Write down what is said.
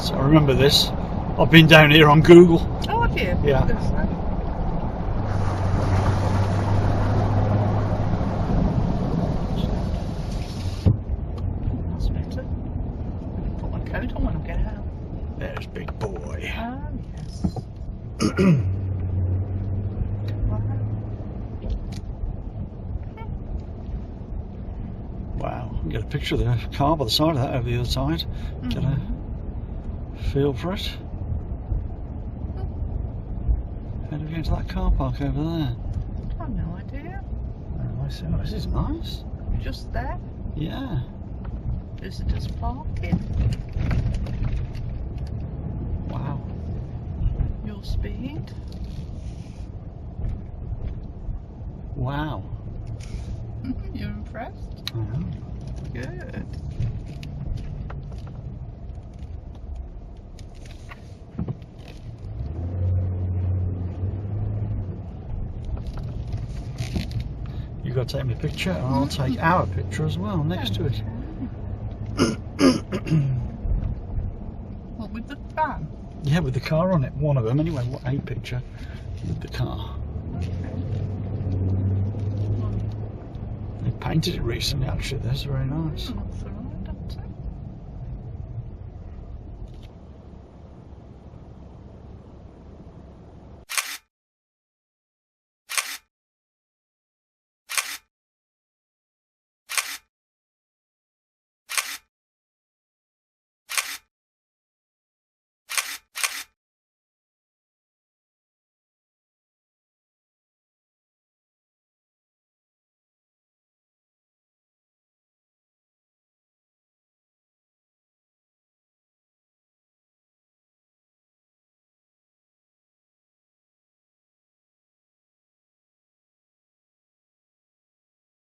So I remember this. I've been down here on Google. Oh, have you? Yeah. Good stuff. That's better. Put my coat on when I get out. There's big boy. Oh, yes. Wow, you get a picture of the car by the side of that over the other side. Get a feel for it. How do we get to that car park over there? I've no idea. Oh, I see. Oh, this is nice. Just there. Yeah. Visitors parking. Wow. Your speed. Wow. You're impressed? I know. Good. You've got to take me a picture and I'll take our picture as well next to it. What, with the van? Yeah, with the car on it. One of them anyway. What, a picture with the car. They painted it recently actually. That's very nice. That's all